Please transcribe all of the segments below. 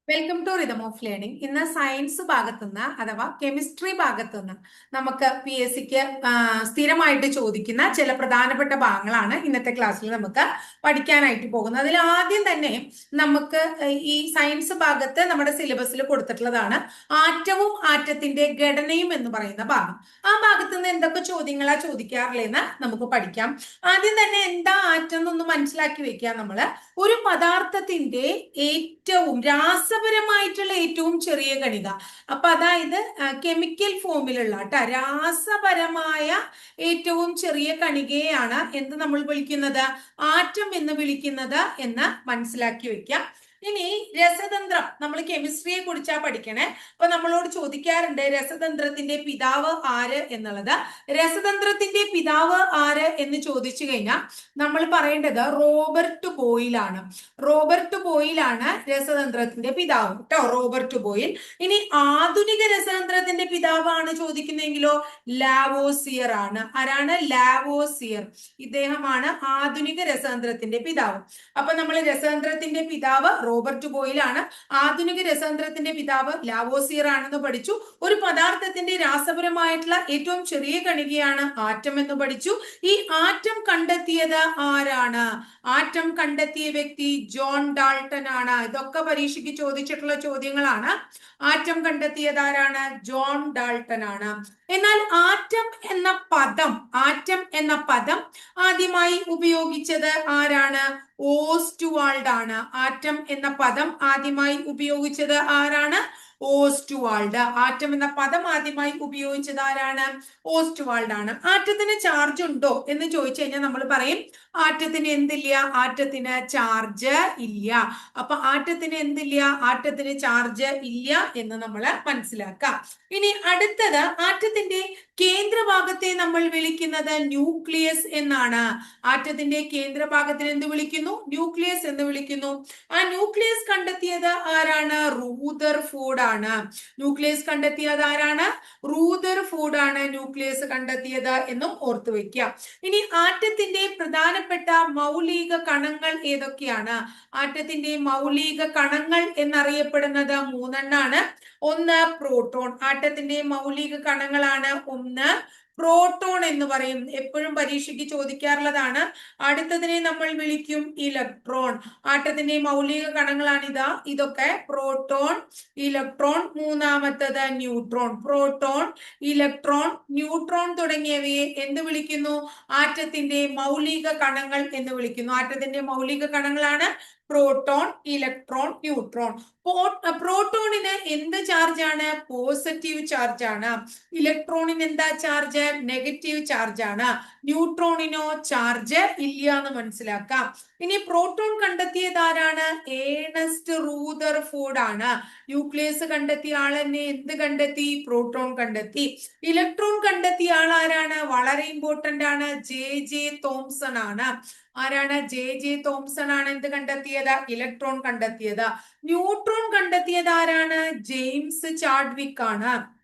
Welcome to rhythm of learning. ഇന്ന് science ഭാഗത്തുനിന്ന് അഥവാ കെമിസ്ട്രി ഭാഗത്തുനിന്ന് നമുക്ക് PSCക്ക് സ്ഥിരമായിട്ട് ചോദിക്കുന്ന ചില പ്രധാനപ്പെട്ട ഭാഗങ്ങളാണ് ഇന്നത്തെ ക്ലാസ്സിൽ നമുക്ക് പഠിക്കാനായിട്ട് പോകുന്നത്. അതിൽ ആദ്യം തന്നെ നമുക്ക് ഈ സയൻസ് ഭാഗത്ത് നമ്മുടെ സിലബസിൽ കൊടുത്തിട്ടുള്ളതാണ് ആറ്റവും ആറ്റത്തിന്റെ ഘടനയും എന്ന് പറയുന്ന ഭാഗം. ആ ഭാഗത്ത് നിന്ന് എന്തൊക്കെ ചോദ്യങ്ങളാ ചോദിക്കാറില്ലെന്ന് നമുക്ക് പഠിക്കാം. ആദ്യം തന്നെ എന്താ ആറ്റം എന്നൊന്ന് മനസ്സിലാക്കി വെക്കാം. നമ്മള് ഒരു പദാർത്ഥത്തിന്റെ ഏറ്റവും രാസപരമായിട്ടുള്ള ഏറ്റവും ചെറിയ കണിക. അപ്പൊ അതായത് കെമിക്കൽ ഫോമിലുള്ള രാസപരമായ ഏറ്റവും ചെറിയ കണികയാണ് എന്ത് നമ്മൾ വിളിക്കുന്നത്, ആറ്റം എന്ന് വിളിക്കുന്നത് എന്ന് മനസ്സിലാക്കി വെക്കാം. ഇനി രസതന്ത്രം, നമ്മൾ കെമിസ്ട്രിയെ കുറിച്ചാ പഠിക്കണേ. അപ്പൊ നമ്മളോട് ചോദിക്കാറുണ്ട് രസതന്ത്രത്തിന്റെ പിതാവ് ആര് എന്നുള്ളത്. രസതന്ത്രത്തിന്റെ പിതാവ് ആര് എന്ന് ചോദിച്ചു കഴിഞ്ഞാൽ നമ്മൾ പറയേണ്ടത് റോബർട്ട് ബോയിലാണ്. റോബർട്ട് ബോയിലാണ് രസതന്ത്രത്തിന്റെ പിതാവ് കേട്ടോ, റോബർട്ട് ബോയിൽ. ഇനി ആധുനിക രസതന്ത്രത്തിന്റെ പിതാവാണ് ചോദിക്കുന്നെങ്കിലോ ലാവോസിയർ ആണ്. ആരാണ്? ലാവോസിയർ. ഇദ്ദേഹമാണ് ആധുനിക രസതന്ത്രത്തിന്റെ പിതാവ്. അപ്പൊ നമ്മൾ രസതന്ത്രത്തിന്റെ പിതാവ് റോബർട്ട് ബോയിലാണ്, ആധുനിക രസതന്ത്രത്തിന്റെ പിതാവ് ലാവോസിയർ ആണെന്ന് പഠിച്ചു. ഒരു പദാർത്ഥത്തിന്റെ രാസപരമായിട്ടുള്ള ഏറ്റവും ചെറിയ കണികയാണ് ആറ്റം എന്ന് പഠിച്ചു. ഈ ആറ്റം കണ്ടെത്തിയത് ആരാണ്? ആറ്റം കണ്ടെത്തിയ വ്യക്തി ജോൺ ഡാൾട്ടൺ ആണ്. ഇതൊക്കെ പരീക്ഷയ്ക്ക് ചോദിച്ചിട്ടുള്ള ചോദ്യങ്ങളാണ്. ആറ്റം കണ്ടെത്തിയത് ആരാണ്? ജോൺ ഡാൾട്ടൺ ആണ്. എന്നാൽ ആറ്റം എന്ന പദം ആദ്യമായി ഉപയോഗിച്ചത് ആരാണ്? ഓസ്റ്റുവാൾഡ് ആണ്. ആറ്റം എന്ന പദം ആദ്യമായി ഉപയോഗിച്ചത് ആരാണ്? ഓസ്റ്റുവാൾഡ്. ആറ്റം എന്ന പദം ആദ്യമായി ഉപയോഗിച്ചത് ആരാണ്? ഓസ്റ്റുവാൾഡ് ആണ്. ആറ്റത്തിന് ചാർജ് ഉണ്ടോ എന്ന് ചോദിച്ചു കഴിഞ്ഞാൽ നമ്മൾ പറയും ആറ്റത്തിന് എന്തില്ല? ആറ്റത്തിന് ചാർജ് ഇല്ല. അപ്പൊ ആറ്റത്തിന് എന്തില്ല? ആറ്റത്തിന് ചാർജ് ഇല്ല എന്ന് നമ്മൾ മനസ്സിലാക്കാം. ഇനി അടുത്തത്, ആറ്റത്തിന്റെ കേന്ദ്രഭാഗത്തെ നമ്മൾ വിളിക്കുന്നത് ന്യൂക്ലിയസ് എന്നാണ്. ആറ്റത്തിന്റെ കേന്ദ്രഭാഗത്തിന് എന്ത് വിളിക്കുന്നു? ന്യൂക്ലിയസ് എന്ന് വിളിക്കുന്നു. ആ ന്യൂക്ലിയസ് കണ്ടെത്തിയത് ആരാണ്? റൂദർഫോർഡ് ആണ്. ന്യൂക്ലിയസ് കണ്ടെത്തിയത് ആരാണ്? റൂദർഫോർഡ് ആണ് ന്യൂക്ലിയസ് കണ്ടെത്തിയത് എന്നും ഓർത്തു വെക്കുക. ഇനി ആറ്റത്തിന്റെ പ്രധാനപ്പെട്ട മൗലിക കണങ്ങൾ ഏതൊക്കെയാണ്? ആറ്റത്തിന്റെ മൗലിക കണങ്ങൾ എന്നറിയപ്പെടുന്നത് മൂന്നെണ്ണാണ്. ഒന്ന് പ്രോട്ടോൺ. ആറ്റത്തിന്റെ മൗലിക കണങ്ങളാണ് ഒന്ന് പ്രോട്ടോൺ എന്ന് പറയും, എപ്പോഴും പരീക്ഷയ്ക്ക് ചോദിക്കാറുള്ളതാണ്. അടുത്തതിനെ നമ്മൾ വിളിക്കും ഇലക്ട്രോൺ. ആറ്റത്തിന്റെ മൗലിക കണങ്ങളാണ് ഇതൊക്കെ പ്രോട്ടോൺ, ഇലക്ട്രോൺ. മൂന്നാമത്തത് ന്യൂട്രോൺ. പ്രോട്ടോൺ, ഇലക്ട്രോൺ, ന്യൂട്രോൺ തുടങ്ങിയവയെ എന്ത് വിളിക്കുന്നു? ആറ്റത്തിന്റെ മൗലിക കണങ്ങൾ എന്ന് വിളിക്കുന്നു. ആറ്റത്തിന്റെ മൗലിക കണങ്ങളാണ് പ്രോട്ടോൺ, ഇലക്ട്രോൺ, ന്യൂട്രോൺ. പ്രോട്ടോണിന് എന്ത് ചാർജ് ആണ്? പോസിറ്റീവ് ചാർജ് ആണ്. ഇലക്ട്രോണിന് എന്താ ചാർജ്? നെഗറ്റീവ് ചാർജ് ആണ്. ന്യൂട്രോണിനോ ചാർജ് ഇല്ല എന്ന് മനസ്സിലാക്കാം. ഇനി പ്രോട്ടോൺ കണ്ടെത്തിയത് ആരാണ്? ഏണസ്റ്റ് റൂദർഫോർഡ് ആണ്. ന്യൂക്ലിയസ് കണ്ടെത്തിയ ആൾ തന്നെ എന്ത് കണ്ടെത്തി? പ്രോട്ടോൺ കണ്ടെത്തി. ഇലക്ട്രോൺ കണ്ടെത്തിയ ആൾ ആരാണ്? വളരെ ഇമ്പോർട്ടന്റ് ആണ്, ജെ തോംസൺ ആണ്. ആരാണ്? ജെ തോംസൺ ആണ് എന്ത് കണ്ടെത്തിയത്? ഇലക്ട്രോൺ കണ്ടെത്തിയത്. ന്യൂട്രോൺ കണ്ടെത്തിയത് ആരാണ്? ജെയിംസ് ചാഡ്വിക് ആണ്.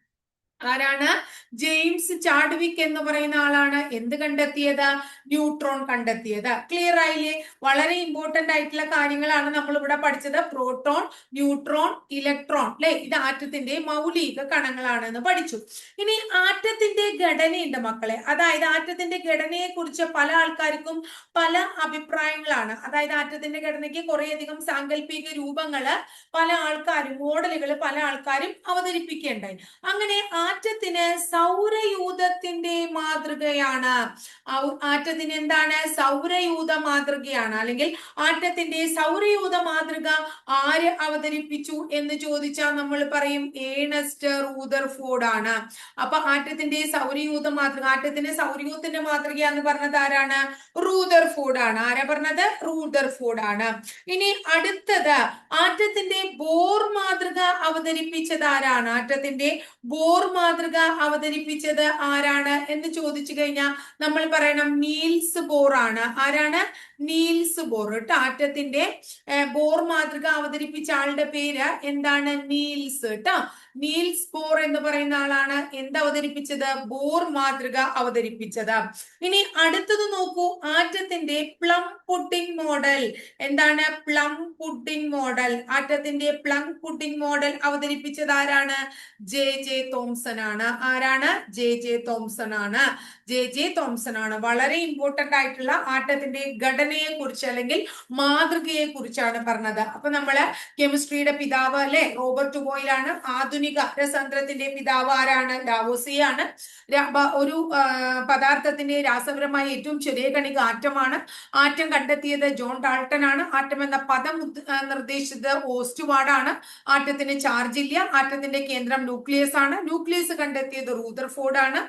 ആരാണ്? ജെയിംസ് ചാഡ്വിക് എന്ന് പറയുന്ന ആളാണ് എന്ത് കണ്ടെത്തിയത്? ന്യൂട്രോൺ കണ്ടെത്തിയത്. ക്ലിയർ ആയില്ലേ? വളരെ ഇമ്പോർട്ടന്റ് ആയിട്ടുള്ള കാര്യങ്ങളാണ് നമ്മൾ ഇവിടെ പഠിച്ചത്. പ്രോട്ടോൺ, ന്യൂട്രോൺ, ഇലക്ട്രോൺ, അല്ലെ? ഇത് ആറ്റത്തിന്റെ മൗലിക കണങ്ങളാണ് എന്ന് പഠിച്ചു. ഇനി ആറ്റത്തിന്റെ ഘടനയുണ്ട് മക്കളെ. അതായത് ആറ്റത്തിന്റെ ഘടനയെ കുറിച്ച് പല ആൾക്കാർക്കും പല അഭിപ്രായങ്ങളാണ്. അതായത് ആറ്റത്തിന്റെ ഘടനയ്ക്ക് കുറേയധികം സാങ്കല്പിക രൂപങ്ങള് പല ആൾക്കാരും, മോഡലുകൾ പല ആൾക്കാരും അവതരിപ്പിക്കേണ്ടായി. അങ്ങനെ ആറ്റത്തിന് സൗരയൂഥത്തിന്റെ മാതൃകയാണ്. ആറ്റത്തിന് എന്താണ്? സൗരയൂഥ മാതൃകയാണ്. അല്ലെങ്കിൽ ആറ്റത്തിന്റെ സൗരയൂഥ മാതൃക ആര് അവതരിപ്പിച്ചു എന്ന് ചോദിച്ചാൽ നമ്മൾ പറയും ഏണസ്റ്റ് റൂദർഫോർഡ് ആണ്. അപ്പൊ ആറ്റത്തിന്റെ സൗരയൂഥ മാതൃക, ആറ്റത്തിന്റെ സൗരയൂഥത്തിന്റെ മാതൃക എന്ന് പറഞ്ഞത് ആരാണ്? റൂദർഫോർഡ് ആണ്. ആരാ പറഞ്ഞത്? റൂദർഫോർഡ് ആണ്. ഇനി അടുത്തത്, ആറ്റത്തിന്റെ ബോർ മാതൃക അവതരിപ്പിച്ചത് ആരാണ്? ആറ്റത്തിന്റെ ബോർ മാതൃക അവതരിപ്പിച്ചത് ആരാണ് എന്ന് ചോദിച്ചു കഴിഞ്ഞാൽ നമ്മൾ പറയണം നീൽസ് ബോർ ആണ്. ആരാണ്? നീൽസ് ബോർ കേട്ടോ. ആറ്റത്തിന്റെ ബോർ മാതൃക അവതരിപ്പിച്ച ആളുടെ പേര് എന്താണ്? നീൽസ് കേട്ടോ. നീൽസ് ബോർ എന്ന് പറയുന്ന ആളാണ് എന്ത് അവതരിപ്പിച്ചത്? ബോർ മാതൃക അവതരിപ്പിച്ചത്. ഇനി അടുത്തത് നോക്കൂ, ആറ്റത്തിന്റെ പ്ലം പുഡിംഗ് മോഡൽ. എന്താണ് പ്ലം പുഡിംഗ് മോഡൽ? ആറ്റത്തിന്റെ പ്ലം പുഡിംഗ് മോഡൽ അവതരിപ്പിച്ചത് ആരാണ്? ജെ ജെ തോംസൺ ആണ്. ആരാണ്? ജെ ജെ തോംസൺ ആണ്. ജെ ജെ തോംസൺ ആണ്. വളരെ ഇമ്പോർട്ടന്റ് ആയിട്ടുള്ള ആറ്റത്തിന്റെ ഘടനയെ കുറിച്ച് അല്ലെങ്കിൽ മാതൃകയെ കുറിച്ചാണ് പറഞ്ഞത്. അപ്പൊ നമ്മള് കെമിസ്ട്രിയുടെ പിതാവ് അല്ലെ റോബർട്ട് ബോയിൽ ആണ്. ആധുനിക രസതന്ത്രത്തിന്റെ പിതാവ് ആരാണ്? ലാവോസിയെ ആണ്. ഒരു പദാർത്ഥത്തിന്റെ രാസപരമായ ഏറ്റവും ചെറിയ കണിക ആറ്റമാണ്. ആറ്റം കണ്ടെത്തിയത് ജോൺ ഡാൾട്ടൺ ആണ്. ആറ്റം എന്ന പദം നിർദ്ദേശിച്ചത് ഓസ്റ്റുവാർഡ് ആണ്. ആറ്റത്തിന് ചാർജ് ഇല്ല. ആറ്റത്തിന്റെ കേന്ദ്രം ന്യൂക്ലിയസ് ആണ്. ന്യൂക്ലിയസ് കണ്ടെത്തിയത് റൂദർഫോർഡ് ആണ്.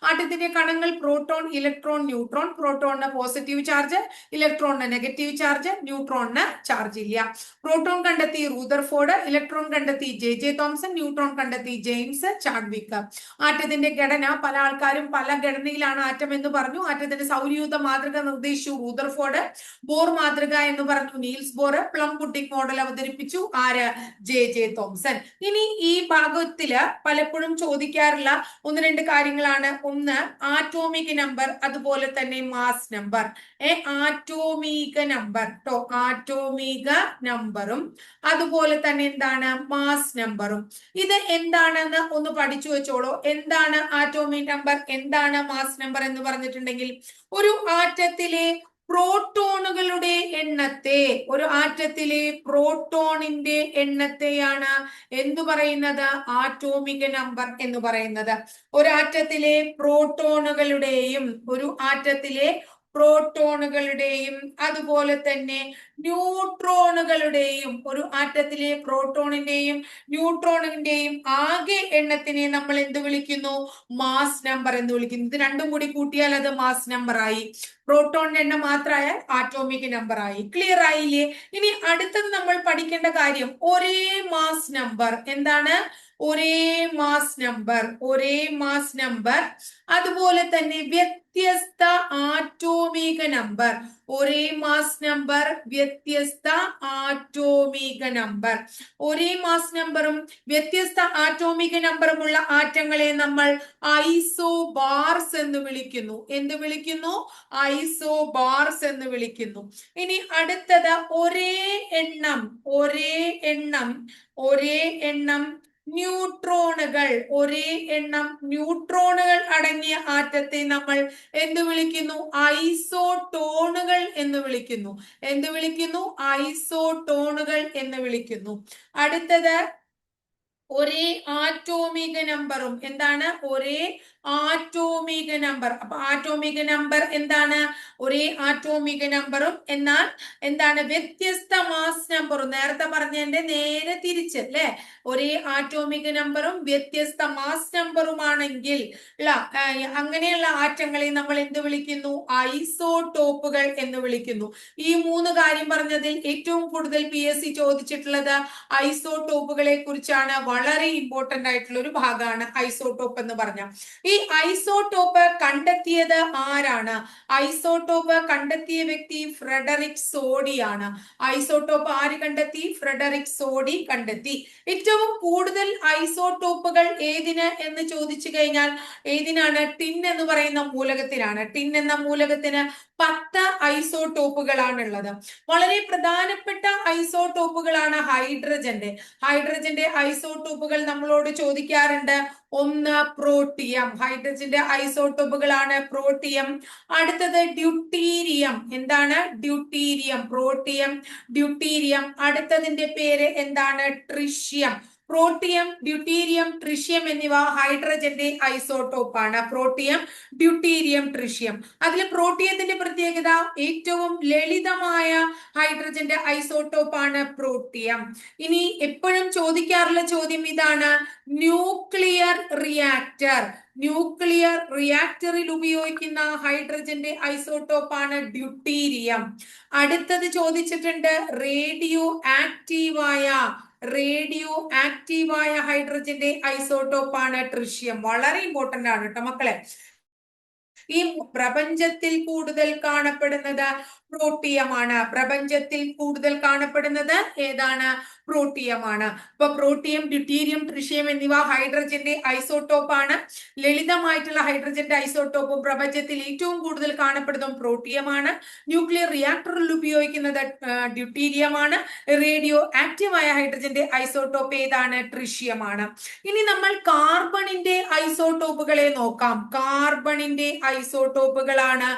ആറ്റത്തിന്റെ കണങ്ങൾ പ്രോട്ടോൺ, ഇലക്ട്രോൺ, ന്യൂട്രോൺ. പ്രോട്ടോണിന് പോസിറ്റീവ് ചാർജ്, ഇലക്ട്രോണിന് നെഗറ്റീവ് ചാർജ്, ന്യൂട്രോണിന് ചാർജ് ഇല്ല. പ്രോട്ടോൺ കണ്ടെത്തി റൂദർഫോർഡ്, ഇലക്ട്രോൺ കണ്ടെത്തി ജെ ജെ തോംസൺ, ന്യൂട്രോൺ കണ്ടെത്തി ജെയിംസ് ചാഡ്വിക്ക്. ആറ്റത്തിന്റെ ഘടന പല ആൾക്കാരും പല ഘടനയിലാണ് ആറ്റം എന്ന് പറഞ്ഞു. ആറ്റത്തിന്റെ സൗരയൂഥ മാതൃക നിർദ്ദേശിച്ചു റൂദർഫോർഡ്. ബോർ മാതൃക എന്ന് പറഞ്ഞു Niels Bohr. Plum pudding model അവതരിപ്പിച്ചു ആര്? J J Thomson. ഇനി ഈ ഭാഗത്തില് പലപ്പോഴും ചോദിക്കാറുള്ള ഒന്ന് രണ്ട് കാര്യങ്ങളാണ്. ഒന്ന് ആറ്റോമിക് നമ്പർ, അതുപോലെ തന്നെ മാസ് നമ്പർ. ആറ്റോമിക നമ്പർ ട്ടോ, ആറ്റോമിക നമ്പറും അതുപോലെ തന്നെ എന്താണ് മാസ് നമ്പറും. ഇത് എന്താണെന്ന് ഒന്ന് പഠിച്ചു വെച്ചോളൂ. എന്താണ് ആറ്റോമിക് നമ്പർ, എന്താണ് മാസ് നമ്പർ എന്ന് പറഞ്ഞിട്ടുണ്ടെങ്കിൽ ഒരു ആറ്റത്തിലെ പ്രോട്ടോണുകളുടെ എണ്ണത്തെ, ഒരു ആറ്റത്തിലെ പ്രോട്ടോണിന്റെ എണ്ണത്തെയാണ് എന്തു പറയുന്നത്? ആറ്റോമിക നമ്പർ എന്ന് പറയുന്നത്. ഒരു ആറ്റത്തിലെ പ്രോട്ടോണുകളുടെയും പ്രോട്ടോണുകളുടെയും അതുപോലെ തന്നെ ന്യൂട്രോണുകളുടെയും, ഒരു ആറ്റത്തിലെ പ്രോട്ടോണിന്റെയും ന്യൂട്രോണിന്റെയും ആകെ എണ്ണത്തിനെ നമ്മൾ എന്ത് വിളിക്കുന്നു? മാസ് നമ്പർ എന്ന് വിളിക്കുന്നു. ഇത് രണ്ടും കൂടി കൂട്ടിയാൽ അത് മാസ് നമ്പർ ആയി. പ്രോട്ടോണിന്റെ എണ്ണം മാത്രമായാൽ ആറ്റോമിക് നമ്പർ ആയി. ക്ലിയർ ആയില്ലേ? ഇനി അടുത്തത് നമ്മൾ പഠിക്കേണ്ട കാര്യം ഒരേ മാസ് നമ്പർ. എന്താണ്? ഒരേ മാസ് നമ്പർ, ഒരേ മാസ് നമ്പർ, അതുപോലെ തന്നെ വ്യത്യസ്ത ആറ്റോമിക നമ്പർ. ഒരേ മാസ് നമ്പർ, വ്യത്യസ്ത ആറ്റോമിക നമ്പർ. ഒരേ മാസ് നമ്പറും വ്യത്യസ്ത ആറ്റോമിക നമ്പറുമുള്ള ആറ്റങ്ങളെ നമ്മൾ ഐസോബാർസ് എന്ന് വിളിക്കുന്നു. എന്ത് വിളിക്കുന്നു? ഐസോബാർസ് എന്ന് വിളിക്കുന്നു. ഇനി അടുത്തത് ഒരേ എണ്ണം, ഒരേ എണ്ണം ന്യൂട്രോണുകൾ. ഒരേ എണ്ണം ന്യൂട്രോണുകൾ അടങ്ങിയ ആറ്റത്തെ നമ്മൾ എന്ത് വിളിക്കുന്നു? ഐസോടോണുകൾ എന്ന് വിളിക്കുന്നു. എന്ത് വിളിക്കുന്നു? ഐസോടോണുകൾ എന്ന് വിളിക്കുന്നു. അടുത്തത് ഒരേ ആറ്റോമിക നമ്പറും. എന്താണ്? ഒരേ ആറ്റോമിക നമ്പർ. അപ്പൊ ആറ്റോമിക നമ്പർ എന്താണ്? ഒരേ ആറ്റോമിക നമ്പറും എന്നാൽ എന്താണ്? വ്യത്യസ്ത മാസ് നമ്പറും. നേരത്തെ പറഞ്ഞതിന്റെ നേരെ തിരിച്ചല്ലേ? ഒരേ ആറ്റോമിക നമ്പറും വ്യത്യസ്ത മാസ് നമ്പറുമാണെങ്കിൽ അങ്ങനെയുള്ള ആറ്റങ്ങളെ നമ്മൾ എന്ത് വിളിക്കുന്നു? ഐസോടോപ്പുകൾ എന്ന് വിളിക്കുന്നു. ഈ മൂന്ന് കാര്യം പറഞ്ഞതിൽ ഏറ്റവും കൂടുതൽ PSC ചോദിച്ചിട്ടുള്ളത് ഐസോടോപ്പുകളെ കുറിച്ചാണ്. വളരെ ഇമ്പോർട്ടന്റ് ആയിട്ടുള്ള ഒരു ഭാഗമാണ് ഐസോടോപ്പ് എന്ന് പറഞ്ഞ. ഈ ഐസോടോപ്പ് കണ്ടെത്തിയത് ആരാണ്? ഐസോടോപ്പ് കണ്ടെത്തിയ വ്യക്തി ഫ്രെഡറിക് സോഡി ആണ്. ഐസോടോപ്പ് ആര് കണ്ടെത്തി? ഫ്രെഡറിക് സോഡി കണ്ടെത്തി. ഏറ്റവും കൂടുതൽ ഐസോടോപ്പുകൾ ഏതിന് എന്ന് ചോദിച്ചു കഴിഞ്ഞാൽ ഏതിനാണ്? ടിൻ എന്ന് പറയുന്ന മൂലകത്തിനാണ്. ടിൻ എന്ന മൂലകത്തിന് 10 ഐസോടോപ്പുകളാണ് ഉള്ളത്. വളരെ പ്രധാനപ്പെട്ട ഐസോടോപ്പുകളാണ് ഹൈഡ്രജന്റെ ഐസോടോപ്പുകൾ നമ്മളോട് ചോദിക്കാറുണ്ട്. ഒന്ന് പ്രോട്ടിയം. ഹൈഡ്രജന്റെ ഐസോടോപ്പുകളാണ് പ്രോട്ടിയം. അടുത്തത് ഡ്യൂട്ടീരിയം. എന്താണ്? ഡ്യൂട്ടീരിയം. Protium, deuterium. അടുത്തതിന്റെ പേര് എന്താണ്? ട്രിഷ്യം. പ്രോട്ടിയം, ഡ്യൂട്ടീരിയം, ട്രിഷ്യം എന്നിവ ഹൈഡ്രജന്റെ ഐസോടോപ്പാണ്. Protium, deuterium, tritium. അതിൽ പ്രോട്ടിയത്തിന്റെ പ്രത്യേകത ഏറ്റവും ലളിതമായ ഹൈഡ്രജന്റെ ഐസോടോപ്പാണ് പ്രോട്ടിയം. ഇനി എപ്പോഴും ചോദിക്കാറുള്ള ചോദ്യം ഇതാണ്: ന്യൂക്ലിയർ റിയാക്ടർ. ന്യൂക്ലിയർ റിയാക്ടറിൽ ഉപയോഗിക്കുന്ന ഹൈഡ്രജന്റെ ഐസോടോപ്പാണ് ഡ്യൂട്ടീരിയം. അടുത്തത് ചോദിച്ചിട്ടുണ്ട് റേഡിയോ ആക്റ്റീവായ ഹൈഡ്രജന്റെ ഐസോടോപ്പാണ് ട്രിഷ്യം. വളരെ ഇമ്പോർട്ടന്റ് ആണ് കേട്ടോ മക്കളെ. ഈ പ്രപഞ്ചത്തിൽ കൂടുതൽ കാണപ്പെടുന്നത് പ്രോട്ടിയമാണ്. പ്രപഞ്ചത്തിൽ കൂടുതൽ കാണപ്പെടുന്നത് ഏതാണ്? പ്രോട്ടിയമാണ്. അപ്പൊ പ്രോട്ടിയം, ഡ്യൂട്ടീരിയം, ട്രിഷ്യം എന്നിവ ഹൈഡ്രജന്റെ ഐസോട്ടോപ്പ് ആണ്. ലളിതമായിട്ടുള്ള ഹൈഡ്രജന്റെ ഐസോട്ടോപ്പും പ്രപഞ്ചത്തിൽ ഏറ്റവും കൂടുതൽ കാണപ്പെടുന്നതും പ്രോട്ടിയമാണ്. ന്യൂക്ലിയർ റിയാക്ടറിൽ ഉപയോഗിക്കുന്നത് ഡ്യൂട്ടീരിയമാണ്. റേഡിയോ ആക്റ്റീവായ ഹൈഡ്രജന്റെ ഐസോട്ടോപ്പ് ഏതാണ്? ട്രിഷ്യമാണ്. ഇനി നമ്മൾ കാർബണിന്റെ ഐസോട്ടോപ്പുകളെ നോക്കാം. കാർബണിന്റെ ഐസോട്ടോപ്പുകളാണ്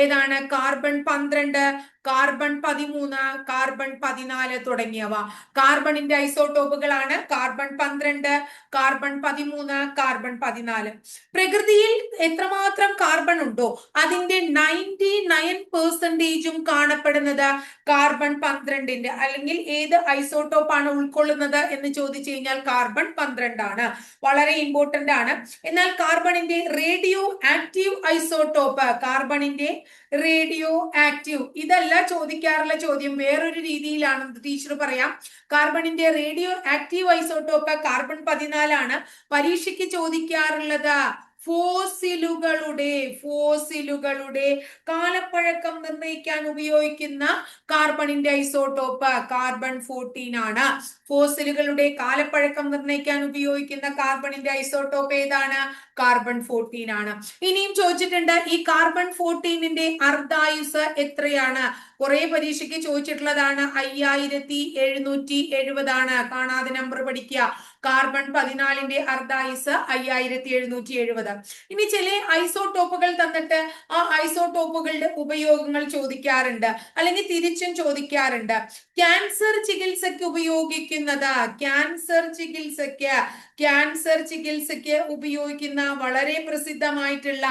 ഏതാണ്? കാർബൺ 12, കാർബൺ 13, കാർബൺ 14 തുടങ്ങിയവ കാർബണിന്റെ ഐസോട്ടോപ്പുകളാണ്. Carbon 12, carbon 13, carbon 14. പ്രകൃതിയിൽ എത്രമാത്രം കാർബൺ ഉണ്ടോ അതിന്റെ 99% കാണപ്പെടുന്നത് കാർബൺ 12ന്റെ അല്ലെങ്കിൽ ഏത് ഐസോട്ടോപ്പാണ് ഉൾക്കൊള്ളുന്നത് എന്ന് ചോദിച്ചു കഴിഞ്ഞാൽ കാർബൺ 12 ആണ്. വളരെ ഇമ്പോർട്ടന്റ് ആണ്. എന്നാൽ കാർബണിന്റെ റേഡിയോ ആക്റ്റീവ് ഐസോട്ടോപ്പ്, കാർബണിന്റെ റേഡിയോ ആക്റ്റീവ്, ഇതല്ല ചോദിക്കാറുള്ള ചോദ്യം, വേറൊരു രീതിയിലാണ് ടീച്ചർ പറയാം. കാർബണിന്റെ റേഡിയോ ആക്റ്റീവ് ഐസോട്ടോപ്പ് കാർബൺ 14 ആണ്. പരീക്ഷയ്ക്ക് ചോദിക്കാറുള്ളത് ഫോസിലുകളുടെ കാലപ്പഴക്കം നിർണ്ണയിക്കാൻ ഉപയോഗിക്കുന്ന കാർബണിന്റെ ഐസോട്ടോപ്പ് കാർബൺ 14 ആണ്. ഫോസിലുകളുടെ കാലപ്പഴക്കം നിർണ്ണയിക്കാൻ ഉപയോഗിക്കുന്ന കാർബണിന്റെ ഐസോട്ടോപ്പ് ഏതാണ്? കാർബൺ 14 ആണ്. ഇനിയും ചോദിച്ചിട്ടുണ്ട് ഈ കാർബൺ 14ന്റെ അർദ്ധായുസ് എത്രയാണ്? കുറെ പരീക്ഷയ്ക്ക് ചോദിച്ചിട്ടുള്ളതാണ്. 5770 ആണ്. കാണാതെ നമ്പർ പഠിക്കുക. കാർബൺ 14ന്റെ അർദ്ധായുസ് 5770. ഇനി ചില ഐസോട്ടോപ്പുകൾ തന്നിട്ട് ആ ഐസോട്ടോപ്പുകളുടെ ഉപയോഗങ്ങൾ ചോദിക്കാറുണ്ട്, അല്ലെങ്കിൽ തിരിച്ചും ചോദിക്കാറുണ്ട്. ക്യാൻസർ ചികിത്സയ്ക്ക് ഉപയോഗിക്കുന്നത്, ക്യാൻസർ ചികിത്സയ്ക്ക് ഉപയോഗിക്കുന്ന വളരെ പ്രസിദ്ധമായിട്ടുള്ള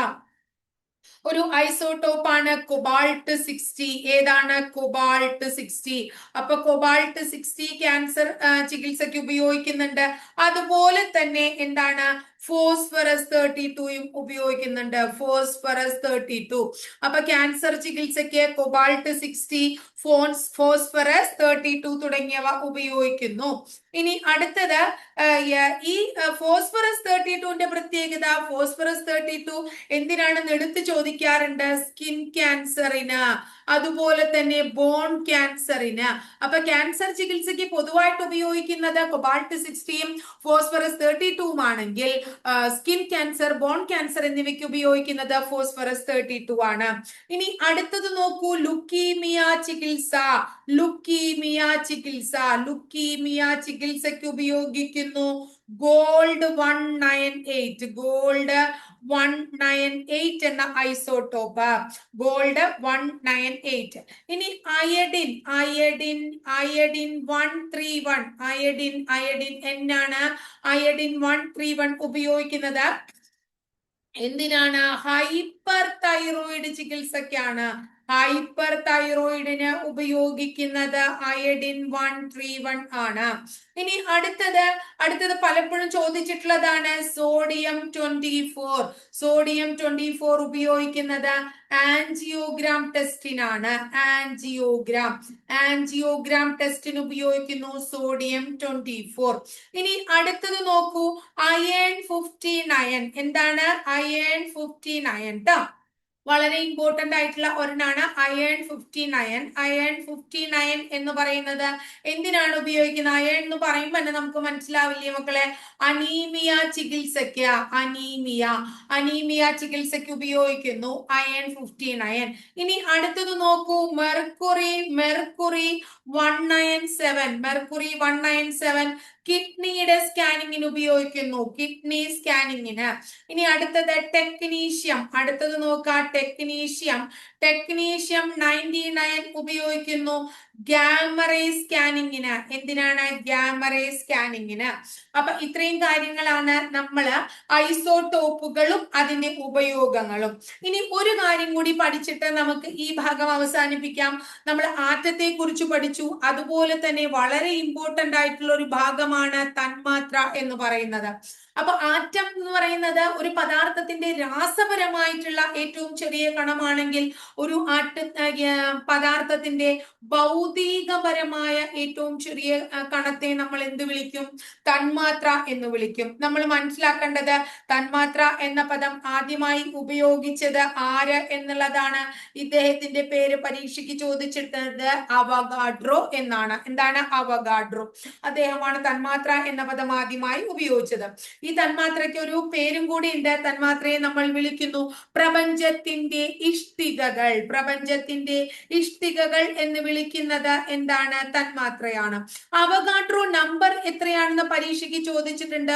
ഒരു ഐസോട്ടോപ്പാണ് കൊബാൾട്ട് 60. ഏതാണ്? കൊബാൾട്ട് 60. അപ്പൊ കൊബാൾട്ട് 60 ക്യാൻസർ ചികിത്സയ്ക്ക് ഉപയോഗിക്കുന്നുണ്ട്. അതുപോലെ തന്നെ എന്താണ്? ഫോസ്ഫറസ് 32യും ഉപയോഗിക്കുന്നുണ്ട്. ഫോസ്ഫറസ് 32. അപ്പൊ ക്യാൻസർ ചികിത്സയ്ക്ക് കൊബാൾട്ട് 60, ഫോസ്ഫറസ് 32 തുടങ്ങിയവ ഉപയോഗിക്കുന്നു. ഇനി അടുത്തത് ഈ ഫോസ്ഫറസ് 32ന്റെ പ്രത്യേകത, ഫോസ്ഫറസ് 32 എന്തിനാണെന്ന് എടുത്ത് ചോദിക്കാറുണ്ട്. സ്കിൻ ക്യാൻസറിന്, അതുപോലെ തന്നെ ബോൺ ക്യാൻസറിന്. അപ്പൊ ക്യാൻസർ ചികിത്സയ്ക്ക് പൊതുവായിട്ട് ഉപയോഗിക്കുന്നത് കൊബാൾട്ട് 60യും ഫോസ്ഫറസ് 32ഉം ആണെങ്കിൽ സ്കിൻ ക്യാൻസർ, ബോൺ ക്യാൻസർ എന്നിവയ്ക്ക് ഉപയോഗിക്കുന്നത് ഫോസ്ഫറസ് 32 ആണ്. ഇനി അടുത്തത് നോക്കൂ, ലുക്കീമിയ ചികിത്സയ്ക്ക് ഉപയോഗിക്കുന്നു ഗോൾഡ് 198 എന്ന ഐസോട്ടോപ്പ്, ഗോൾഡ് 198. ഇനി അയഡിൻ 131, അയഡിൻ എന്നാണ്? അയഡിൻ 131 ഉപയോഗിക്കുന്നത് എന്തിനാണ്? ഹൈപ്പർ തൈറോയിഡ് ചികിത്സയ്ക്കാണ്. ഹൈപ്പർ തൈറോയിഡിന് ഉപയോഗിക്കുന്നത് അയഡിൻ 131 ആണ്. ഇനി അടുത്തത് പലപ്പോഴും ചോദിച്ചിട്ടുള്ളതാണ് സോഡിയം 24 ഉപയോഗിക്കുന്നത് ആൻജിയോഗ്രാം ടെസ്റ്റിനാണ്. ആൻജിയോഗ്രാം ടെസ്റ്റിന് ഉപയോഗിക്കുന്നു സോഡിയം 24. ഇനി അടുത്തത് നോക്കൂ, അയൺ 59. എന്താണ്? അയൺ 59 ട്ടോ. വളരെ ഇമ്പോർട്ടന്റ് ആയിട്ടുള്ള ഒരെണ്ണാണ് അയൺ 59 എന്ന് പറയുന്നത് എന്തിനാണ് ഉപയോഗിക്കുന്നത്? അയൺ എന്ന് പറയുമ്പോൾ തന്നെ നമുക്ക് മനസ്സിലാവില്ലേ മക്കളെ? അനീമിയ ചികിത്സയ്ക്ക് ഉപയോഗിക്കുന്നു അയൺ 59. ഇനി അടുത്തത് നോക്കൂ, മെർക്കുറി 197 കിഡ്നിയുടെ സ്കാനിങ്ങിന് ഉപയോഗിക്കുന്നു, കിഡ്നി സ്കാനിങ്ങിന്. ഇനി അടുത്തത് ടെക്നീഷ്യം, ടെക്നീഷ്യം 99 ഉപയോഗിക്കുന്നു ഗാമറേ സ്കാനിങ്ങിന്. എന്തിനാണ്? ഗാമറേ സ്കാനിങ്ങിന്. അപ്പൊ ഇത്രയും കാര്യങ്ങളാണ് നമ്മള് ഐസോട്ടോപ്പുകളും അതിന്റെ ഉപയോഗങ്ങളും. ഇനി ഒരു കാര്യം കൂടി പഠിച്ചിട്ട് നമുക്ക് ഈ ഭാഗം അവസാനിപ്പിക്കാം. നമ്മൾ ആറ്റത്തെ കുറിച്ച് പഠിച്ചു, അതുപോലെ തന്നെ വളരെ ഇമ്പോർട്ടന്റ് ആയിട്ടുള്ള ഒരു ഭാഗമാണ് തന്മാത്ര എന്ന് പറയുന്നത്. അപ്പൊ ആറ്റം എന്ന് പറയുന്നത് ഒരു പദാർത്ഥത്തിന്റെ രാസപരമായിട്ടുള്ള ഏറ്റവും ചെറിയ കണമാണെങ്കിൽ ഒരു പദാർത്ഥത്തിന്റെ ഭൗതികപരമായ ഏറ്റവും ചെറിയ കണത്തെ നമ്മൾ എന്ത് വിളിക്കും? തന്മാത്ര എന്ന് വിളിക്കും. നമ്മൾ മനസ്സിലാക്കേണ്ടത് തന്മാത്ര എന്ന പദം ആദ്യമായി ഉപയോഗിച്ചത് ആര് എന്നുള്ളതാണ്. ഇദ്ദേഹത്തിന്റെ പേര് പരീക്ഷയ്ക്ക് ചോദിച്ചിട്ടത് അവഗാഡ്രോ എന്നാണ്. എന്താണ്? അവഗാഡ്രോ. അദ്ദേഹമാണ് തന്മാത്ര എന്ന പദം ആദ്യമായി ഉപയോഗിച്ചത്. ഈ തന്മാത്രയ്ക്ക് ഒരു പേരും കൂടി ഉണ്ട്. തന്മാത്രയെ നമ്മൾ വിളിക്കുന്നു പ്രപഞ്ചത്തിന്റെ ഇഷ്ടികകൾ. പ്രപഞ്ചത്തിന്റെ ഇഷ്ടികകൾ എന്ന് വിളിക്കുന്നത് എന്താണ്? തന്മാത്രയാണ്. അവഗാഡ്രോ നമ്പർ എത്രയാണെന്ന് പരീക്ഷയ്ക്ക് ചോദിച്ചിട്ടുണ്ട്.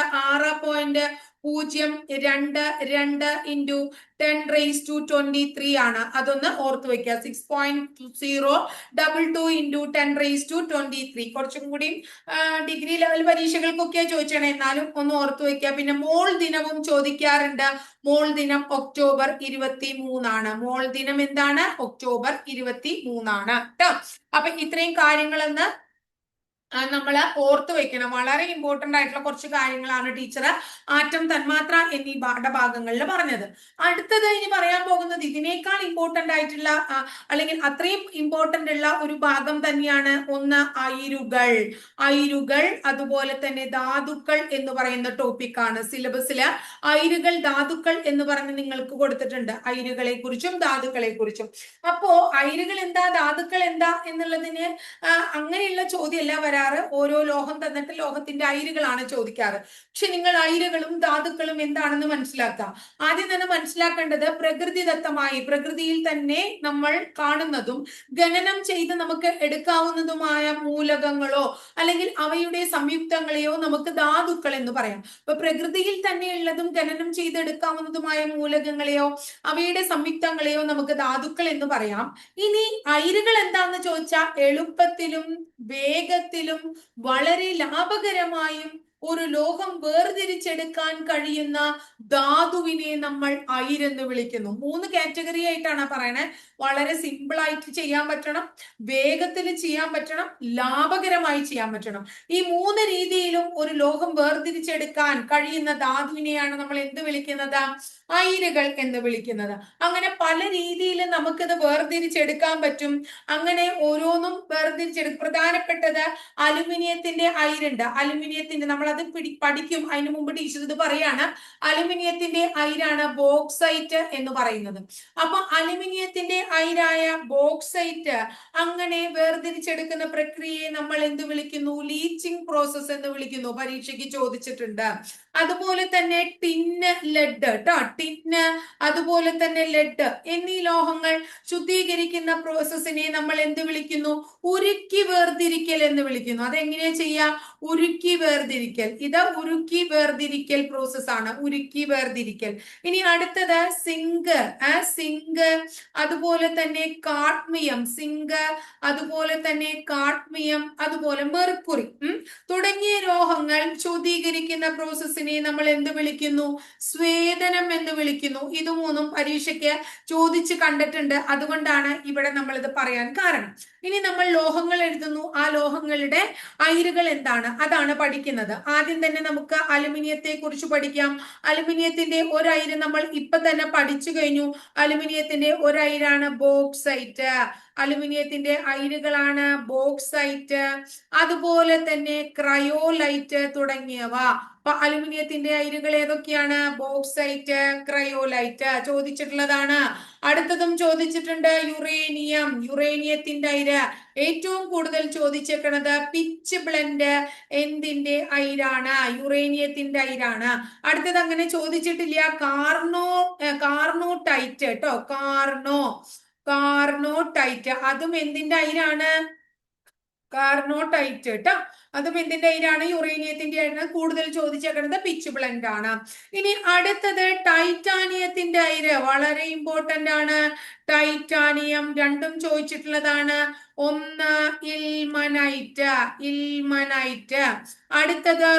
6.022 ഇൻറ്റു 10⁻23 ആണ്. അതൊന്ന് ഓർത്തു വെക്കുക. 6.022 ഇൻറ്റു 10⁻23. കുറച്ചും കൂടി ഡിഗ്രി ലെവൽ പരീക്ഷകൾക്കൊക്കെ ചോദിച്ചാണ്, എന്നാലും ഒന്ന് ഓർത്തു വെക്കുക. പിന്നെ മോൾ ദിനവും ചോദിക്കാറുണ്ട്. മോൾ ദിനം ഒക്ടോബർ 23 മോൾ ദിനം എന്താണ്? ഒക്ടോബർ 23 കേട്ടോ. അപ്പൊ ഇത്രയും കാര്യങ്ങളെന്ന് നമ്മൾ ഓർത്തു വെക്കണം. വളരെ ഇമ്പോർട്ടന്റ് ആയിട്ടുള്ള കുറച്ച് കാര്യങ്ങളാണ് ടീച്ചർ ആറ്റം, തന്മാത്ര എന്നീ പാഠഭാഗങ്ങളിൽ പറഞ്ഞത്. അടുത്തത് ഇനി പറയാൻ പോകുന്നത് ഇതിനേക്കാൾ ഇമ്പോർട്ടന്റ് ആയിട്ടുള്ള അല്ലെങ്കിൽ അത്രയും ഇമ്പോർട്ടന്റ് ഉള്ള ഒരു ഭാഗം തന്നെയാണ്. ഒന്ന് അയിരുകൾ. അയിരുകൾ അതുപോലെ തന്നെ ധാതുക്കൾ എന്ന് പറയുന്ന ടോപ്പിക്കാണ്. സിലബസില് അയിരുകൾ, ധാതുക്കൾ എന്ന് പറഞ്ഞ് നിങ്ങൾക്ക് കൊടുത്തിട്ടുണ്ട്. അയിരുകളെ കുറിച്ചും ധാതുക്കളെ കുറിച്ചും. അപ്പോ അയിരുകൾ എന്താ, ധാതുക്കൾ എന്താ എന്നുള്ളതിന് അങ്ങനെയുള്ള ചോദ്യമല്ല വരാറ്. ഓരോ ലോഹം തന്നിട്ട് ലോഹത്തിന്റെ അയിരുകളാണ് ചോദിക്കാറ്. പക്ഷെ നിങ്ങൾ അയിരുകളും ധാതുക്കളും എന്താണെന്ന് മനസ്സിലാക്കുക. ആദ്യം തന്നെ മനസ്സിലാക്കേണ്ടത് പ്രകൃതിദത്തമായി, പ്രകൃതിയിൽ തന്നെ നമ്മൾ കാണുന്നതും ഖനനം ചെയ്ത് നമുക്ക് എടുക്കാവുന്നതുമായ മൂലകങ്ങളോ അല്ലെങ്കിൽ അവയുടെ സംയുക്തങ്ങളെയോ നമുക്ക് ധാതുക്കൾ എന്ന് പറയാം. അപ്പൊ പ്രകൃതിയിൽ തന്നെയുള്ളതും ഖനനം ചെയ്തെടുക്കാവുന്നതുമായ മൂലകങ്ങളെയോ അവയുടെ സംയുക്തങ്ങളെയോ നമുക്ക് ധാതുക്കൾ എന്ന് പറയാം. ഇനി അയിരുകൾ എന്താന്ന് ചോദിച്ചാൽ എളുപ്പത്തിലും വേഗത്തിലും വളരെ ലാഭകരമായും ഒരു ലോഹം വേർതിരിച്ചെടുക്കാൻ കഴിയുന്ന ധാതുവിനെ നമ്മൾ അയിരെന്ന് വിളിക്കുന്നു. 3 കാറ്റഗറി ആയിട്ടാണ് പറയണേ. വളരെ സിമ്പിൾ ആയിട്ട് ചെയ്യാൻ പറ്റണം, വേഗത്തിൽ ചെയ്യാൻ പറ്റണം, ലാഭകരമായി ചെയ്യാൻ പറ്റണം. ഈ 3 രീതിയിലും ഒരു ലോഹം വേർതിരിച്ചെടുക്കാൻ കഴിയുന്ന ധാതുവിനെയാണ് നമ്മൾ എന്ത് വിളിക്കുന്നത്? അയിരുകൾ എന്ന് വിളിക്കുന്നത്. അങ്ങനെ പല രീതിയിൽ നമുക്കിത് വേർതിരിച്ചെടുക്കാൻ പറ്റും. അങ്ങനെ ഓരോന്നും വേർതിരിച്ചെടുക്കും. പ്രധാനപ്പെട്ടത് അലുമിനിയത്തിന്റെ അയിരുണ്ട്. അലുമിനിയത്തിന്റെ നമ്മളത് പഠിക്കും. അതിനു മുമ്പ് ടീച്ചർ ഇത് പറയാണ്. അലുമിനിയത്തിന്റെ അയിരാണ് ബോക്സൈറ്റ് എന്ന് പറയുന്നത്. അപ്പൊ അലുമിനിയത്തിന്റെ അയിരായ ബോക്സൈറ്റ് അങ്ങനെ വേർതിരിച്ചെടുക്കുന്ന പ്രക്രിയയെ നമ്മൾ എന്ത് വിളിക്കുന്നു? ലീച്ചിങ് പ്രോസസ് എന്ന് വിളിക്കുന്നു. പരീക്ഷയ്ക്ക് ചോദിച്ചിട്ടുണ്ട്. അതുപോലെ തന്നെ ടിന്ന്, ലെഡ് കേട്ടോ. ടിന്ന് അതുപോലെ തന്നെ ലെഡ് എന്നീ ലോഹങ്ങൾ ശുദ്ധീകരിക്കുന്ന പ്രോസസ്സിനെ നമ്മൾ എന്ത് വിളിക്കുന്നു? ഉരുക്കി വേർതിരിക്കൽ എന്ന് വിളിക്കുന്നു. അതെങ്ങനെയാ ചെയ്യാ? ഉരുക്കി വേർതിരിക്കൽ. ഇത് ഉരുക്കി വേർതിരിക്കൽ പ്രോസസ് ആണ്. ഉരുക്കി വേർതിരിക്കൽ. ഇനി അടുത്തത് സിങ്ക്. സിങ്ക് അതുപോലെ തന്നെ കാഡ്മിയം. സിങ്ക് അതുപോലെ തന്നെ കാഡ്മിയം അതുപോലെ മെർക്കുറി തുടങ്ങിയ ലോഹങ്ങൾ ശുദ്ധീകരിക്കുന്ന പ്രോസസ്സിനെ നമ്മൾ എന്ത് വിളിക്കുന്നു? സ്വേദനം എന്ന് വിളിക്കുന്നു. ഇത് മൂന്നും പരീക്ഷയ്ക്ക് ചോദിച്ച് കണ്ടിട്ടുണ്ട്. അതുകൊണ്ടാണ് ഇവിടെ നമ്മൾ ഇത് പറയാൻ കാരണം. ഇനി നമ്മൾ ലോഹങ്ങൾ എഴുതുന്നു. ആ ലോഹങ്ങളുടെ അയിരുകൾ എന്താണ് അതാണ് പഠിക്കുന്നത്. ആദ്യം തന്നെ നമുക്ക് അലുമിനിയത്തെ കുറിച്ച് പഠിക്കാം. അലുമിനിയത്തിന്റെ ഒരയിര് നമ്മൾ ഇപ്പൊ തന്നെ പഠിച്ചു കഴിഞ്ഞു. അലുമിനിയത്തിന്റെ ഒരയിരാണ് ബോക്സൈറ്റ്. അലുമിനിയത്തിന്റെ അയിരുകളാണ് ബോക്സൈറ്റ് അതുപോലെ തന്നെ ക്രയോലൈറ്റ് തുടങ്ങിയവ. അപ്പൊ അലുമിനിയത്തിന്റെ അയിരുകൾ ഏതൊക്കെയാണ്? ബോക്സൈറ്റ്, ക്രയോലൈറ്റ് ചോദിച്ചിട്ടുള്ളതാണ്. അടുത്തതും ചോദിച്ചിട്ടുണ്ട് യുറേനിയം. യുറേനിയത്തിന്റെ അയിര് ഏറ്റവും കൂടുതൽ ചോദിച്ചേക്കുന്നത് പിച്ച് ബ്ലെൻഡ് എന്തിന്റെ അയിരാണ്? യുറേനിയത്തിന്റെ അയിരാണ്. അടുത്തത് അങ്ങനെ ചോദിച്ചിട്ടില്ല. കാർണോടൈറ്റ് കേട്ടോ. കാർണോടൈറ്റ് അതും എന്തിന്റെ അയിരാണ്? കാർണോടൈറ്റ് കേട്ടോ. അതും എന്തിന്റെ അയിരാണ്? യുറേനിയത്തിന്റെ അയിരാണ്. കൂടുതൽ ചോദിച്ചേക്കുന്നത് പിച്ച് ബ്ലെൻഡ് ആണ്. ഇനി അടുത്തത് ടൈറ്റാനിയത്തിന്റെ അയിര്. വളരെ ഇമ്പോർട്ടന്റ് ആണ്. ടൈറ്റാനിയം രണ്ടും ചോദിച്ചിട്ടുള്ളതാണ്. ഒന്ന് ഇൽമനൈറ്റ്. അടുത്തത്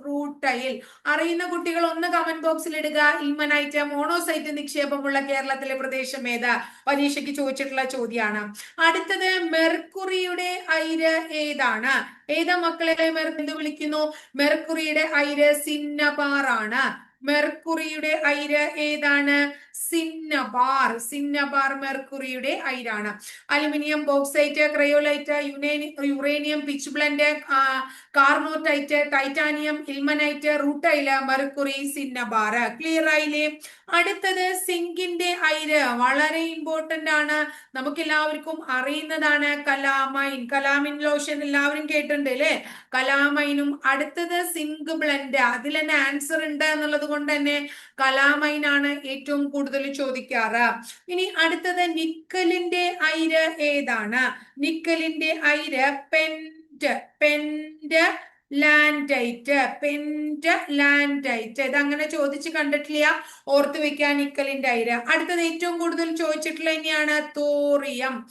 റൂട്ടൈൽ. അറിയുന്ന കുട്ടികൾ ഒന്ന് കമന്റ് ബോക്സിൽ ഇടുക. ഇൽമനൈറ്റ് മോണോസൈറ്റ് നിക്ഷേപമുള്ള കേരളത്തിലെ പ്രദേശം ഏത്? പരീക്ഷയ്ക്ക് ചോദിച്ചിട്ടുള്ള ചോദ്യമാണ്. അടുത്തത് മെർക്കുറിയുടെ അയിര് അയിര് ഏതാണ്? ഏതാ മക്കളെ എന്ത് വിളിക്കുന്നു? മെർക്കുറിയുടെ അയിര് സിന്നബാർ ആണ്. മെർക്കുറിയുടെ അയിര് ഏതാണ്? സിന്നബാർ. സിന്നബാർ മെർക്കുറിയുടെ അയിരാണ്. Aluminium, bauxite, cryolite, uranium, pitchblende, carnotite, titanium, ilmenite, rutile, mercury, cinnabar. Clear ആയില്ലേ? അടുത്തത് സിങ്കിന്റെ അയിര് വളരെ ഇമ്പോർട്ടന്റ് ആണ്. നമുക്ക് എല്ലാവർക്കും അറിയുന്നതാണ് കലാമൈൻ. കലാമിൻ ലോഷൻ എല്ലാവരും കേട്ടിട്ടുണ്ട് അല്ലെ? കലാമൈനും. അടുത്തത് സിങ്ക് ബ്ലെൻഡ്. അതിൽ തന്നെ ആൻസർ ഉണ്ട് എന്നുള്ളത് കൊണ്ട് തന്നെ കലാമൈൻ ആണ് ഏറ്റവും കൂടുതൽ ചോദിക്കാറ്. ഇനി അടുത്തത് നിക്കലിന്റെ അയിര് ഏതാണ്? നിക്കലിന്റെ അയിര് പെന്റ് ലാൻഡൈറ്റ്. പെന്റ് ലാൻഡൈറ്റ്. ഇത് അങ്ങനെ ചോദിച്ച് കണ്ടിട്ടില്ല, ഓർത്ത് വെക്കാൻ നിക്കലിന്റെ അയിര്. അടുത്തത് ഏറ്റവും കൂടുതൽ ചോദിച്ചിട്ടുള്ള തന്നെയാണ് തോറിയം.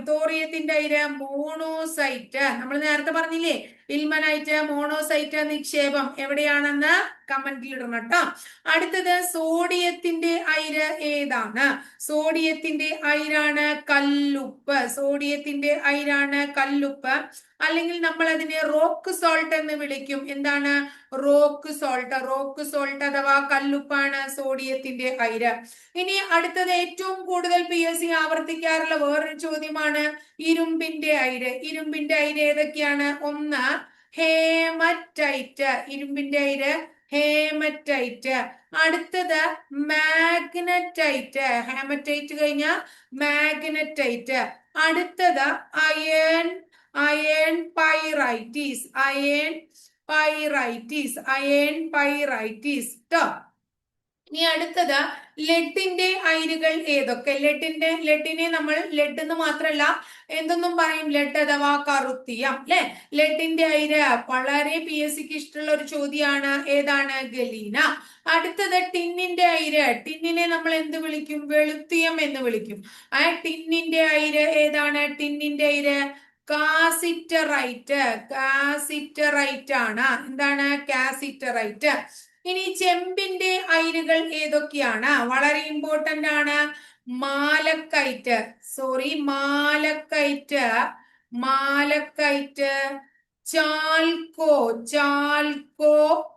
തോറിയത്തിന്റെ അയിര് മോണോസൈറ്റ്. നമ്മൾ നേരത്തെ പറഞ്ഞില്ലേ ഇൽമനൈറ്റ്, മോണോസൈറ്റ് നിക്ഷേപം എവിടെയാണെന്ന് കമന്റിൽ ഇടണം കേട്ടോ. അടുത്തത് സോഡിയത്തിന്റെ അയിര് ഏതാണ്? സോഡിയത്തിന്റെ അയിരാണ് കല്ലുപ്പ്. സോഡിയത്തിന്റെ അയിരാണ് കല്ലുപ്പ്. അല്ലെങ്കിൽ നമ്മൾ അതിനെ റോക്ക് സോൾട്ട് എന്ന് വിളിക്കും. എന്താണ്? റോക്ക് സോൾട്ട് അഥവാ കല്ലുപ്പാണ് സോഡിയത്തിന്റെ അയിര്. ഇനി അടുത്തത് ഏറ്റവും കൂടുതൽ PSC ആവർത്തിക്കാറുള്ള വേറൊരു ചോദ്യമാണ് ഇരുമ്പിന്റെ അയിര്. ഇരുമ്പിന്റെ അയിര് ഏതൊക്കെയാണ്? ഒന്ന് ഹേമറ്റൈറ്റ്. ഇരുമ്പിന്റെ അയിര് ഹേമറ്റൈറ്റ്. അടുത്തത് മാഗ്നറ്റൈറ്റ്. ഹേമറ്റൈറ്റ് കഴിഞ്ഞ മാഗ്നറ്റൈറ്റ്. അടുത്തത് അയൺ പൈറൈറ്റീസ്. ട്ടോ. ഇനി അടുത്തത് ലെഡിന്റെ അയിരുകൾ ഏതൊക്കെ? ലെഡിനെ നമ്മൾ ലെഡ് എന്ന് മാത്രമല്ല എന്തൊന്നും പറയും? ലെഡ് അഥവാ കറുത്തിയം അല്ലെ? ലെഡിന്റെ അയിര് വളരെ PSCക്ക് ഇഷ്ടമുള്ള ഒരു ചോദ്യമാണ്. ഏതാണ്? ഗലീന. അടുത്തത് ടിന്നിന്റെ അയിര്. ടിന്നിനെ നമ്മൾ എന്ത് വിളിക്കും? വെളുത്തിയം എന്ന് വിളിക്കും. ആ ടിന്നിന്റെ അയിര് ഏതാണ്? ടിന്നിന്റെ അയിര് കാസിറ്ററൈറ്റ് ആണ്. എന്താണ്? കാസിറ്ററൈറ്റ്. ഇനി ചെമ്പിന്റെ അയിരുകൾ ഏതൊക്കെയാണ്? വളരെ ഇമ്പോർട്ടന്റ് ആണ്. Malachite. Chalco.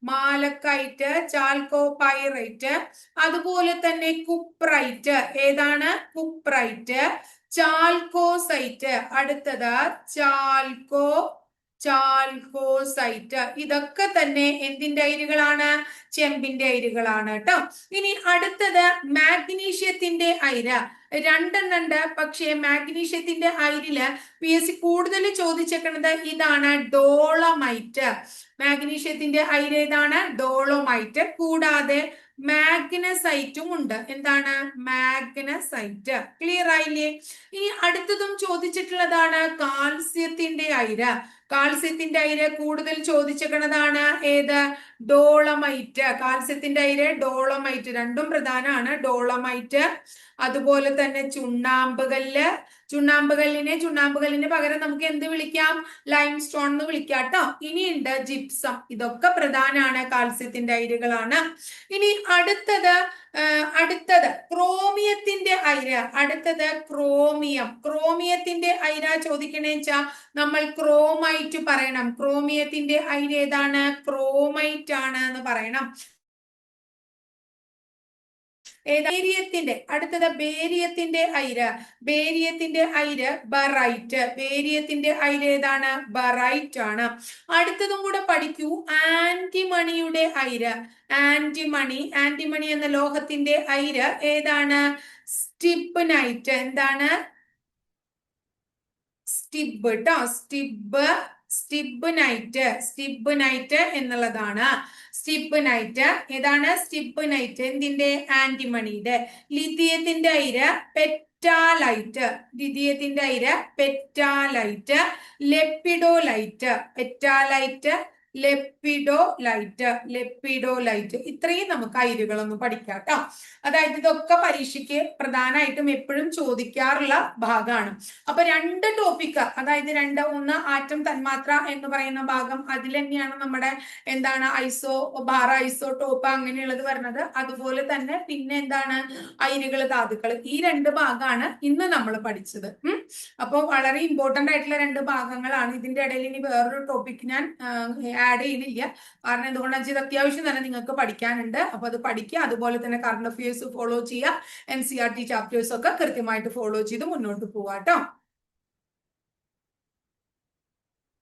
Malachite, chalcopyrite. അതുപോലെ തന്നെ കുപ്രൈറ്റ്. ഏതാണ്? കുപ്രൈറ്റ്. ചാൽക്കോസൈറ്റ്. അടുത്തത് ചാൽക്കോസൈറ്റ്. ഇതൊക്കെ തന്നെ എന്തിന്റെ അയിരുകളാണ്? ചെമ്പിന്റെ അയിരുകളാണ് കേട്ടോ. ഇനി അടുത്തത് മാഗ്നീഷ്യത്തിന്റെ അയിര്. രണ്ടെണ്ണുണ്ട്. പക്ഷേ മാഗ്നീഷ്യത്തിന്റെ അയിരില് PSC കൂടുതൽ ചോദിച്ചേക്കുന്നത് ഇതാണ് ഡോളമൈറ്റ്. മാഗ്നീഷ്യത്തിന്റെ അയിര് ഏതാണ്? ഡോളമൈറ്റ്. കൂടാതെ മാഗ്നസൈറ്റും ഉണ്ട്. എന്താണ്? മാഗ്നസൈറ്റ്. ക്ലിയർ ആയില്ലേ? ഇനി അടുത്തതും ചോദിച്ചിട്ടുള്ളതാണ് കാൽസ്യത്തിന്റെ അയിര്. കാൽസ്യത്തിന്റെ അയിര് കൂടുതൽ ചോദിച്ചേക്കുന്നതാണ് ഏത്? ഡോളമൈറ്റ്. കാൽസ്യത്തിന്റെ അയിര് ഡോളമൈറ്റ്. രണ്ടും പ്രധാനമാണ്. ഡോളമൈറ്റ്. അതുപോലെ തന്നെ ചുണ്ണാമ്പുകല്ലിന് പകരം നമുക്ക് എന്ത് വിളിക്കാം? ലൈം സ്റ്റോൺ എന്ന് വിളിക്കാം കേട്ടോ. ഇനിയുണ്ട് ജിപ്സം. ഇതൊക്കെ പ്രധാനമാണ്, കാൽസ്യത്തിന്റെ അയിരുകളാണ്. ഇനി അടുത്തത് ക്രോമിയത്തിന്റെ അയിര്. ക്രോമിയത്തിന്റെ അയിര ചോദിക്കണേച്ചാ നമ്മൾ ക്രോമൈറ്റ് പറയണം. ക്രോമിയത്തിന്റെ അയിര് ഏതാണ്? ക്രോമൈറ്റ് ആണ് എന്ന് പറയണം. അടുത്തത് ബേരിയത്തിന്റെ അയിര് ബറൈറ്റ്. ബേരിയത്തിന്റെ അയിര് ഏതാണ്? ബറൈറ്റ് ആണ്. അടുത്തതും കൂടെ പഠിക്കൂ. ആന്റിമണിയുടെ അയിര്. ആന്റിമണി എന്ന ലോഹത്തിന്റെ അയിര് ഏതാണ്? സ്റ്റിബ്നൈറ്റ്. എന്താണ്? സ്റ്റിബ്നൈറ്റ് എന്നുള്ളതാണ്. ഏതാണ്? സ്റ്റിബ്നൈറ്റ്. എന്തിന്റെ? ആന്റിമണിയുടെ. ലിഥിയത്തിന്റെ അയിര് പെറ്റാലൈറ്റ്. ലെപ്പിഡോലൈറ്റ്. ലെപ്പിഡോലൈറ്റ് ഇത്രയും നമുക്ക് അയിരുകളൊന്ന് പഠിക്കാം കേട്ടോ. അതായത് ഇതൊക്കെ പരീക്ഷയ്ക്ക് പ്രധാനമായിട്ടും എപ്പോഴും ചോദിക്കാറുള്ള ഭാഗമാണ്. അപ്പൊ രണ്ട് ടോപ്പിക്, അതായത് ഒന്ന് ആറ്റം തന്മാത്ര എന്ന് പറയുന്ന ഭാഗം, അതിൽ തന്നെയാണ് നമ്മുടെ എന്താണ് ഐസോടോപ്പ് അങ്ങനെയുള്ളത് വരുന്നത്. അതുപോലെ തന്നെ പിന്നെ എന്താണ് അയിരുകൾ, ധാതുക്കൾ, ഈ രണ്ട് ഭാഗമാണ് ഇന്ന് നമ്മൾ പഠിച്ചത്. അപ്പോൾ വളരെ ഇമ്പോർട്ടന്റ് ആയിട്ടുള്ള രണ്ട് ഭാഗങ്ങളാണ്. ഇതിന്റെ ഇടയിൽ ഇനി വേറൊരു ടോപ്പിക് ഞാൻ ആഡ് ചെയ്യുന്നില്ല. കാരണം എന്തുകൊണ്ടാണെന്ന് വെച്ചാൽ ഇത് അത്യാവശ്യം തന്നെ നിങ്ങൾക്ക് പഠിക്കാനുണ്ട്. അപ്പൊ അത് പഠിക്കുക. അതുപോലെ തന്നെ കറണ്ട് അഫയേഴ്സ് ഫോളോ ചെയ്യുക. NCERT ചാപ്റ്റേഴ്സ് ഒക്കെ കൃത്യമായിട്ട് ഫോളോ ചെയ്ത് മുന്നോട്ട് പോവാട്ടോ.